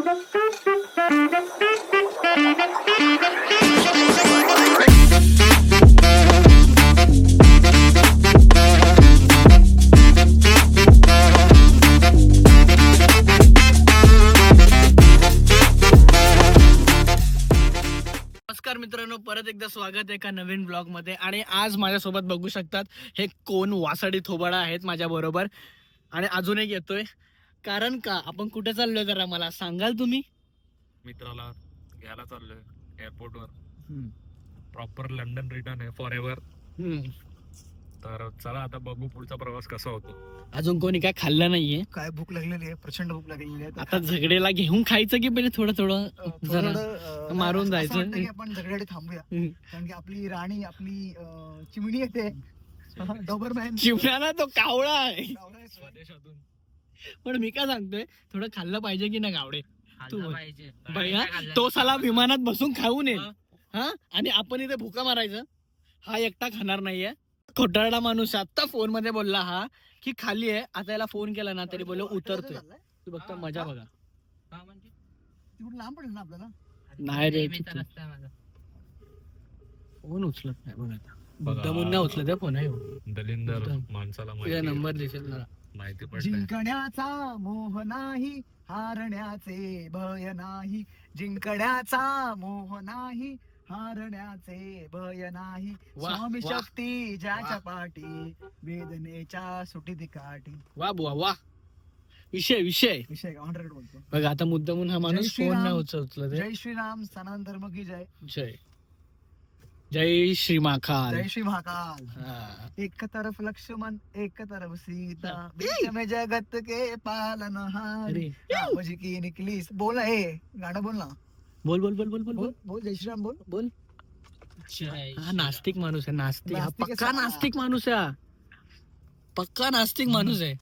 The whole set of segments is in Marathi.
नमस्कार मित्रांनो, परत एकदा स्वागत आहे एका नवीन ब्लॉग मध्ये. आणि आज माझ्यासोबत बघू शकतात हे कोण वासाडी थोबाडा आहेत माझ्या बरोबर. आणि अजून एक येतोय. कारण का आपण कुठे चाललोय जरा मला सांगाल तुम्ही? मित्राला घ्यायला चाललोय एअरपोर्टवर. प्रॉपर लंडन रिटर्न आहे फॉर एव्हर. तर चला आता बघू पुढचा प्रवास कसा होतो. अजून कोणी काय खाल्लं नाहीये. काय भूक लागलेली आहे, प्रचंड भूक लागलेली आहे. आता झगडेला घेऊन खायचं की पहिले थोडं थोडं जरा मारून असं जायचं. वाटतं की आपण झगड्यासाठी थांबूया, कारण की आपली राणी आपली चिमणी येते. डॉबरमॅन चिमण्याला तो कावळा आहे. स्वदेशातून पण मी काय सांगतोय, थोडं खाल्लं पाहिजे की नाही गावडे? तू बोल. पाहिजे भैया तो साला विमानात बसून खाऊन येईल हा, आणि आपण इथे भुका मारायचं. हा एकटा खाणार नाहीये. खोटारडा माणूस आता फोन मध्ये बोलला हा की खाली आहे. आता याला फोन केला ना तरी बोल उतरतोय. तू बघता मजा बघा. तिकडून लांब पडेल ना आपल्याला. नाही रे, फोन उचलत नाही बघ. आता मुद्दामून नाही उचलत आहे फोन. आहे दलिंदर माणसाला तुझा नंबर देशील जरा. माहिती पडलं. जिंकण्याचा मोह नाही, हारण्याचे भय नाही. जिंकण्याचा मोह नाही, हारण्याचे भय नाही. वाह, स्वामी वाह, शक्ती ज्याच्या वाह. पाठी, वेदनेच्या सुटी काठी. वा बुवा वा. विषय विषय विषय 100 बोलतो. बघा. आता मुद्दामून हा माणूस जय फोन श्रीराम. नाही उचलत आहे. जय श्रीराम, सनातन धर्म की जय. जय जय श्री महाकाल. जय श्री महाकाल. हा. एक तरफ लक्ष्मण, एक तरफ सीता, बीच में जगत के पालनहार. अरे राम जी की निकली. बोल हे गाणं बोल ना. बोल बोल बोल बोल बोल बोल बोल बोल जय श्रीराम बोल. बोल. हा नास्तिक माणूस आहे. नास्तिक हा नास्तिक आहे पक्का साला. नास्तिक माणूस आहे. हा. पक्का नास्तिक माणूस आहे.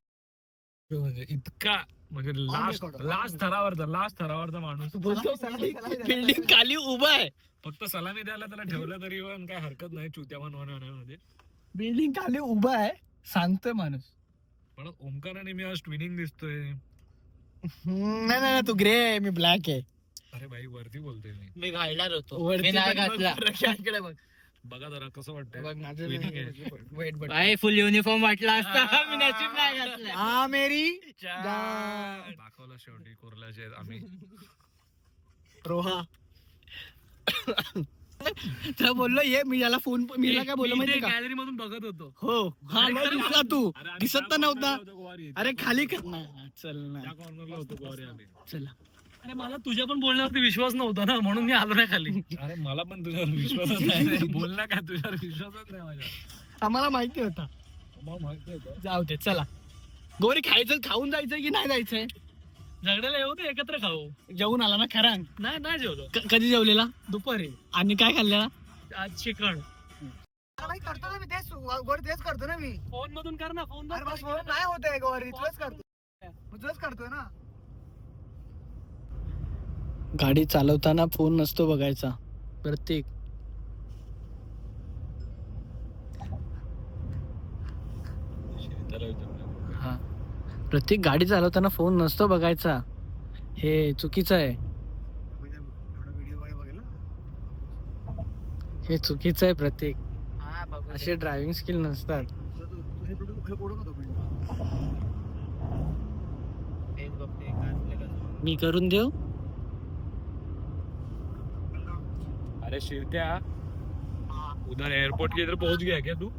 म्हणजे इतका म्हणजे लास्ट थरावरचा माणूस. बोलतो सलामी द्या. बिल्डिंग खाली उभा आहे. फक्त सलामी द्यायला त्याला ठेवलं तरी पण काय हरकत नाही चुत्या बनवण्यामध्ये. बिल्डिंग खाली उभा आहे. सांगतोय माणूस. पण ओमकाराने मी आज ट्विनिंग दिसतोय. नाही नाही तू ग्रे आहे, मी ब्लॅक आहे. अरे भाई वरती बोलतोय मी. मी घालणार होतो. वरती मी नाही पण बघ, घातला. रश्याकडे बघ. बघा जरा कसं वाटतंय. बघ माझं Twinning आहे. Wait but. भाई फुल युनिफॉर्म वाटला असता. मी नशीब नाही घातलं. हा मेरी दाखवलं शेवटी कुर्ल्याचे आम्ही. रोहा. तर बोललो ये. मी याला फोन मीला काय बोललो माहिती का? गॅलरी मधून बघत होतो. हो हा अरे दिसला तू. अरे आम्ही दिसत तर त्या नव्हता. corner ला होतो गोवारी. अरे खाली कर ना. चल ना त्या कॉर्नरला होतो गोवारी आम्ही. चला. अरे मला तुझ्या पण बोलण्यावरती विश्वास नव्हता ना, म्हणून मी आलो नाही खाली. अरे मला पण तुझ्यावर विश्वासच नाही. बोलला काय तुझ्यावर विश्वासच नाही माझ्या. आम्हाला माहिती होता. मग माहिती होतं. जाऊ दे चला. गोरी खायचं खाऊन जायचंय की नाही जायचंय? झगड्याला येऊ दे, एकत्र खाऊ. जेवून आला ना खरा? नाही जेवलो. कधी जेवलेला? दुपारी. आणि काय खाल्लेला? आज चिकन. भाई करतो ना मी तेच. गोरी तेच करतो ना मी. फोन मधून कर ना. फोन अरे बस फोन नाही होत आहे गोरी. तुझंच करतो. तुझंच करतोय ना. गाडी चालवताना फोन नसतो बघायचा. प्रत्येक हा प्रत्येक गाडी चालवताना फोन नसतो बघायचा. हे चुकीचं आहे. हे चुकीचं आहे. प्रत्येक हा, बघू दे. असे ड्रायव्हिंग स्किल नसतात. तेच बघते, घातलं का? मी करून देऊ? अरे शिरत्या, उधर एयरपोर्ट की इधर पहुंच गया क्या तू?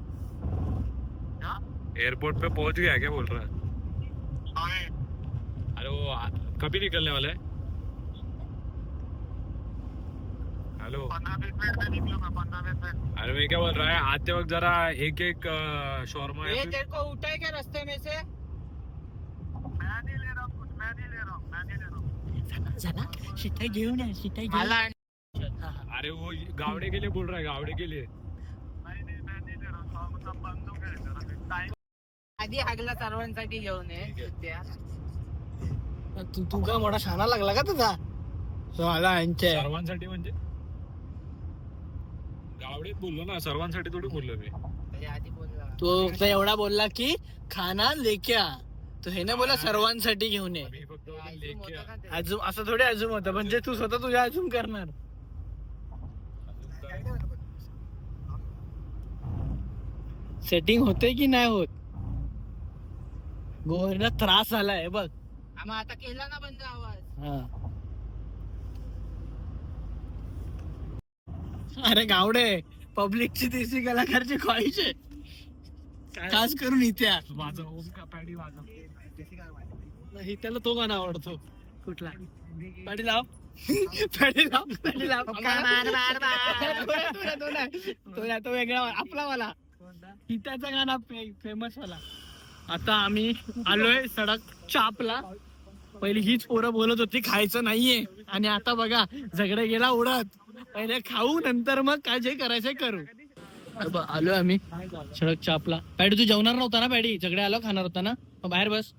एयरपोर्ट पे पहुंच गया क्या बोल रहा है? अरे वो कभी निकलने वाला है? हेलो. 15-20 मिनट में निकलूंगा. 15-20 मिनट. अरे मैं क्या बोल रहा है, आते वक्त जरा एक एक शॉर्मा ये तेरे को उठाए क्या रास्ते में से? मैं नहीं ले रहा हूँ कुछ. मैं नहीं ले रहा हूँ. चला शिटाई घेऊन या. शिटाई घेऊन. मला अरे वो गावड़े के लिए बोल रहा है, गावड़े के लिए. मैं नहीं ले रहा हूँ. मतलब बंदूक है जरा. टाइम. आधी हागला सर्वांसाठी घेऊन ये. ठीक आहे. त्या. तू का मोठा शाना लागला का तुझा? मला यांचे सर्वांसाठी म्हणजे गावडेत बोललो ना, सर्वांसाठी थोडी बोललो मी. त्याच्या आधी बोलला. तो फक्त एवढा बोलला की खाना लेके आ. तो हे ना बोला सर्वांसाठी घेऊन ये. मी फक्त Assume होतं का ते? अजून असं थोडे अजून होतं म्हणजे तू स्वतः तुझ्या अजून करणार. सेटिंग होते की नाही होत गोव्याला त्रास झालाय बघ. हा, मग आता केला ना बंद आवाज. हा. अरे गावडे पब्लिकची देशी कलाकारची ख्वाहिश आहे खास करून इथे वाजव ओम का पॅडी वाजव. नाही त्याला तो गाणं आवडतो. कुठला पाडी लाव पाडी लाव पाडी लाव तो वेगळा आपला वाला हिताचा गाणा फेमस वाला. आता आम्ही आलोय सडक चापला. पहिली हीच पोरं बोलत होती खायचं नाहीये आणि आता बघा झगडे गेला उडत. पहिले खाऊ नंतर मग काय जे करायचंय करू. आलोय आम्ही सडक चापला. पॅडी तू जेवणार नव्हता ना पॅडी झगडे आलो खाणार होता ना मग बाहेर बस.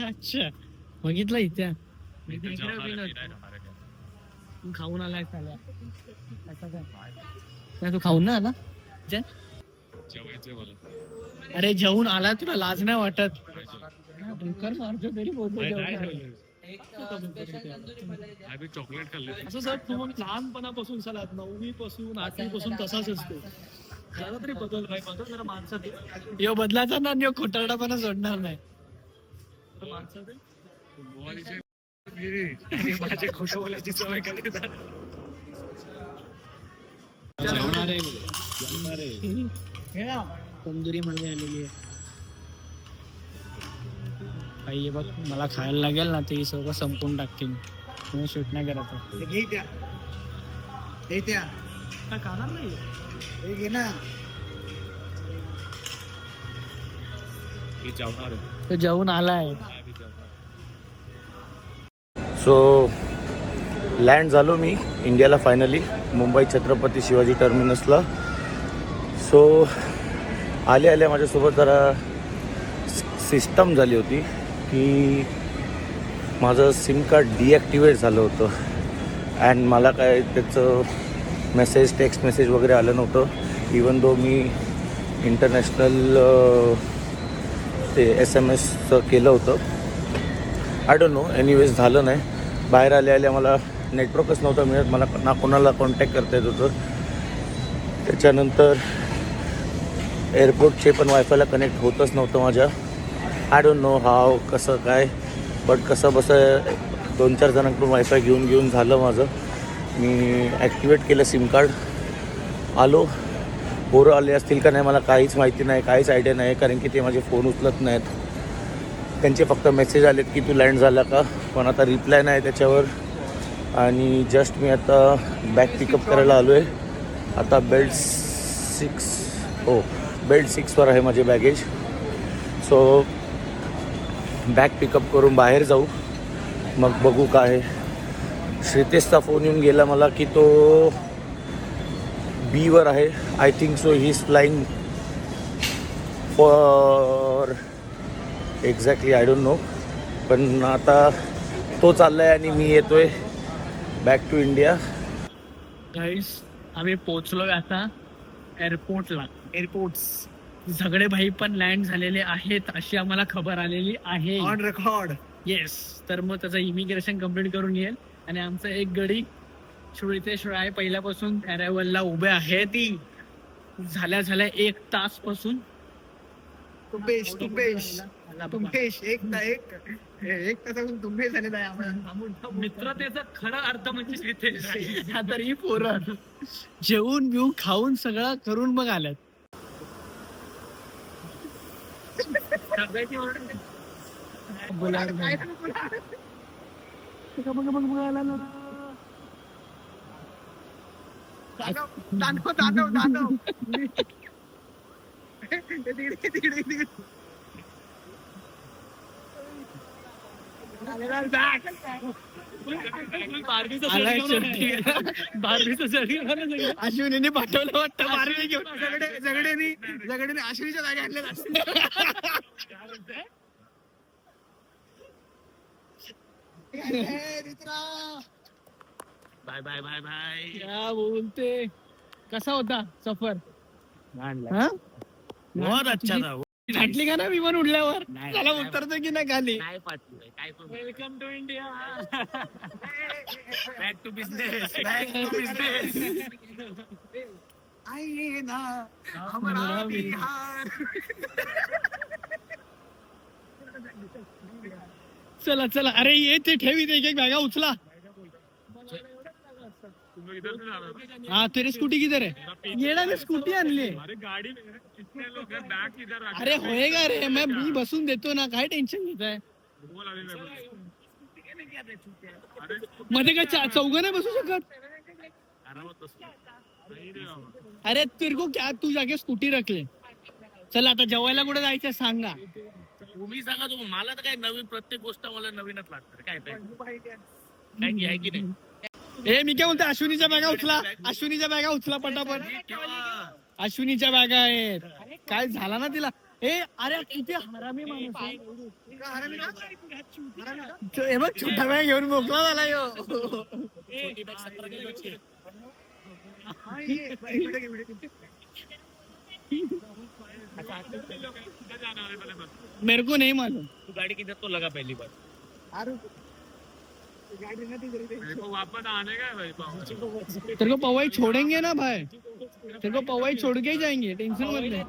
अच्छा बघितलं इथे खाऊन आलाय नाही तू खाऊन ना आला जेवायचंय मला. अरे जेवून आला तुला लाज नाही वाटत. डुक्कर मारतो तरी बोलतो जेवण. आम्ही चॉकलेट खाल्ले. असं सर तू मग लहानपणापासून चला 9वी पासून 8वी पासून तसाच असतो. जरा तरी बदल नाही बदल जरा माणसात यो बदलायचा ना यो खोटारडापणा सोडणार नाही माणसात. माझे खोटं बोलायची सवय कधी तंदुरी मध्ये आलेली आहे काही बघ मला खायला लागेल ना ते सगळं संपून टाकतील तुम्ही शूट नाही करायचं. काय खाणार नाही तो जेवून आलाय. सो लँड झालो मी इंडियाला फायनली मुंबई छत्रपती शिवाजी टर्मिनसला. सो आल्या आल्या माझ्यासोबत जरा सिस्टम झाली होती की माझं सिम कार्ड डिॲक्टिवेट झालं होतं अँड मला काय त्याचं टेक्स्ट मेसेज वगैरे आलं नव्हतं. इवन दो मी इंटरनॅशनल ते SMS केलं होतं. आय डोंट नो एनिवेज झालं नाही. बाहेर आल्या आल्या मला नेटवर्कच नव्हतं मिळत. मला ना कोणाला कॉन्टॅक्ट करता येत होतं. त्याच्यानंतर एअरपोर्टचे पण वायफायला कनेक्ट होतच नव्हतं माझ्या. आय डोंट नो हाव कसं काय बट कसं बसं 2-4 जणांकडून वायफाय घेऊन झालं माझं. मी ॲक्टिवेट केलं सिम कार्ड. आलो. पोरं आले असतील का नाही मला काहीच माहिती नाही काहीच आयडिया नाही कारण की ते माझे फोन उचलत नाहीत. त्यांचे फक्त मेसेज आलेत की तू लँड झाला का पण आता रिप्लाय नाही त्याच्यावर. आणि जस्ट मी आता बॅग पिकअप करायला आलो आहे. आता बेल्ट 6वर आहे माझे बॅगेज. सो बॅग पिकअप करून बाहेर जाऊ मग बघू काय. श्रीतेशचा फोन येऊन गेला मला की तो बीवर आहे. I think so he is flying for exactly I don't know पण आता तो चालला आहे आणि मी येतो आहे बॅक टू इंडिया. गाईस आम्ही पोहोचलोय आता एअरपोर्ट्स. झगडे भाई पण लँड झालेले आहेत अशी आम्हाला खबर आलेली आहे ऑन रेकॉर्ड. येस. तर मग त्याचं इमिग्रेशन कम्प्लीट करून येईल आणि आमचं एक गडी श्रीतेश राय पहिल्यापासून अरायवलला उभे आहे. ती झाल्या 1 तास पासून तुंबेश एक तासापासून तुंबेश झालेला आहे आम्हाला. मित्रतेचा खरा अर्थ म्हणजे श्रीतेश. तर ही पोरं जेवून बिवून खाऊन सगळं करून मग आल्यात. दानव अश्विनीने पाठवलं वाटतं बारबी घेऊन. झगडेने आश्विनीच्या जागी आणले. Bye bye bye bye. क्या बोलते कसा होता सफर. बहुत अच्छा था. फाटली का ना विमान उडल्यावर त्याला उतरतो की नाही खाली. नाही फाटली काय. Welcome to India. Back to business. आइए ना हमारा बिहार. चला चला, अरे ये ते ठेवी एक एक बॅगा उचला. हा तेरी स्कूटी किधर है? येणार स्कूटी आणली. अरे गाडी इतने लोग हैं, बैग इधर रख. अरे होएगा रे, मी बसून देतो ना, काय टेन्शन घेत आहे. बोल अभी मैं. मध्ये काय चौघं नाही बसू शकत. आरामात बस. नाही रे बाबा. अरे तेरे को क्या, तू जागे स्कूटी रखले. चला आता जेवायला कुठे जायचं सांगा. तुम्ही सांगा. तुम्ही मला तर काय नवीन, प्रत्येक गोष्ट मला नवीनच लागतं. काय आहे की नाही. ए मी काय बोलतो, अश्विनीच्या बॅगा उचला, अश्विनीच्या बॅगा उचला पटापट. अश्विनीच्या बॅगा आहेत. काय झाला ना तिला. ए अरे किती हरामी माणूस आहे. हे बघ छोटा बॅग घेऊन मोकळा झाला यो. मेरे को नहीं मालूम. तू गाड़ी किधर तो लगा पहली बार. मेरे को वापस आने का है भाई. तेरे को पवाई छोड़ेंगे ना भाई, तेरे को पवाई छोड़ के ही जाएंगे, टेंशन मत ले.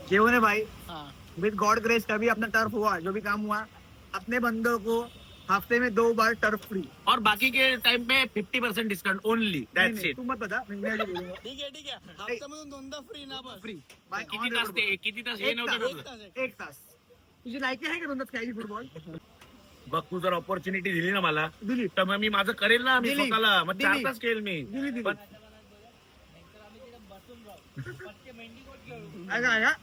केवल है भाई, हाँ. विद गॉड ग्रेस कभी अपना टर्फ हुआ, जो भी काम हुआ, अपने बंदों को हफ्ते में 2 बार टर्फ फ्री. और बाकी के टाइम पे 50% डिस्काउंट ओनली. That's it. तू मत बता, मैं जो बोलूंगा ठीक आहे हप्त्यामधून 2दा फ्री ना बस. फ्री. किती तास ते, किती तास हे नव्हते. एक तास. तुझी लायकी आहे का 2 तास खेळायची फुटबॉल? बघ तू जर ऑपॉर्च्युनिटी दिली ना मला, दिली. तर मग मी माझं करेल ना. मी दिली. स्वतःला मग 4 दिली. तास खेळ मी. दिली. पण आएगा आएगा.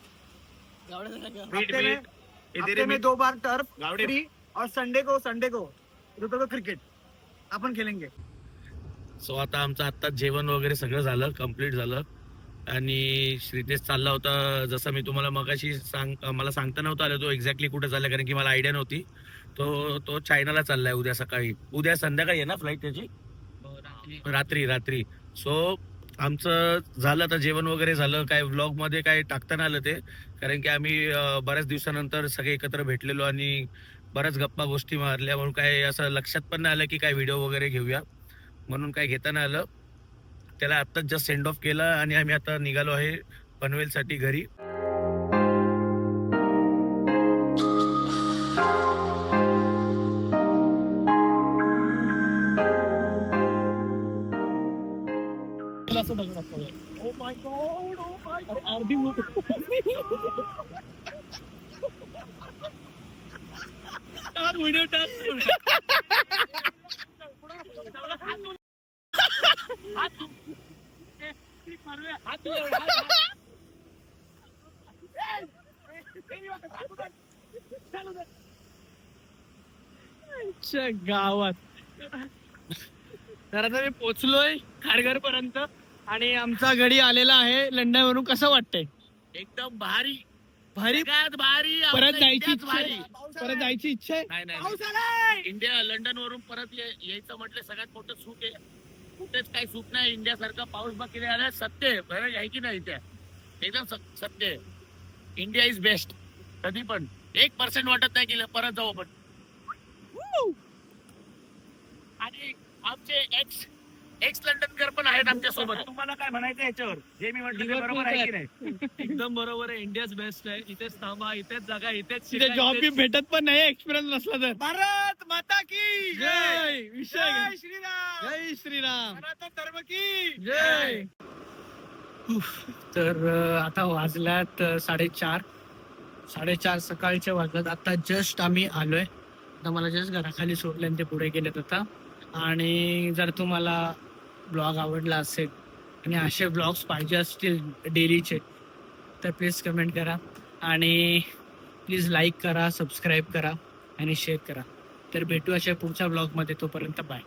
हफ्ते में 2 बार टर्फ गावडे. फ्री और संडे को रुपये को क्रिकेट अपन खेलेंगे. सो आता आमचं आत्ताच जेवण वगैरे सगळं झालं, कम्प्लीट झालं. आणि श्रीतेश चालला होता, जसं मी तुम्हाला मगाशी मला सांगता नव्हतं आलं तो एक्झॅक्टली कुठे चालला, कारण की मला आयडिया नव्हती. तो चायनाला चाललाय उद्या सकाळी. उद्या संध्याकाळी आहे ना फ्लाईट त्याची, रात्री. सो आमचं झालं आता जेवण वगैरे झालं. काय व्लॉग मध्ये काय टाकता नाही आलं ते, कारण की आम्ही बऱ्याच दिवसानंतर सगळे एकत्र भेटलेलो आणि बऱ्याच गप्पा गोष्टी मारल्या, म्हणून काय असं लक्षात पण नाही आलं की काय व्हिडिओ वगैरे घेऊया, म्हणून काय घेता नाही आलं. त्याला आत्ताच जस्ट सेंड ऑफ केला आणि आम्ही आता निघालो आहे पनवेलसाठी घरी. व्हिडिओ गावात. तर आता मी पोचलोय खारघर पर्यंत आणि आमचा गडी आलेला आहे लंडन वरून. कसं वाटतंय? एकदम भारी भारी. भारी. परत जायची इंडियात इच्छा भारी. आहे? परत जायची इच्छा आहे? नाही. इंडिया लंडन वरून परत यायचं म्हटलं सगळ्यात मोठं सुख आहे. कुठेच काही सुख नाही इंडियासारखा. पाऊस बघ किती आला. सत्य आहे, बरं आहे की नाही. त्या एकदम सत्य आहे. India is best. कधी पण 1% वाटत नाही की परत जाऊ आपण. आणि आमचे एक्स लंडनकर पण आहेत आमच्या सोबत. तुम्हाला काय म्हणायचं याच्यावर? जे मी म्हटलं ते बरोबर आहे की नाही? एकदम बरोबर आहे. इंडियाच बेस्ट आहे. इथेच थांबा, इथेच जागा, इथेच तिथे जॉब बी भेटत पण नाही एक्सपिरियन्स नसला तर. भारत माता की जय. विषय जय श्रीराम. जय श्रीराम. सनातन धर्म की जय. तर आता वाजल्यात 4:30 सकाळचे वाजल्यात. आता जस्ट आम्ही आलोय. आता मला जस्ट घराखाली सोडले आणि ते पुढे गेलेत आता. आणि जर तुम्हाला ब्लॉग आवडला असेल आणि असे ब्लॉग्स पाहिजे असतील डेलीचे, तर प्लीज कमेंट करा आणि प्लीज लाईक करा, सबस्क्राईब करा आणि शेअर करा. तर भेटू अशा पुढच्या ब्लॉगमध्ये. तोपर्यंत बाय.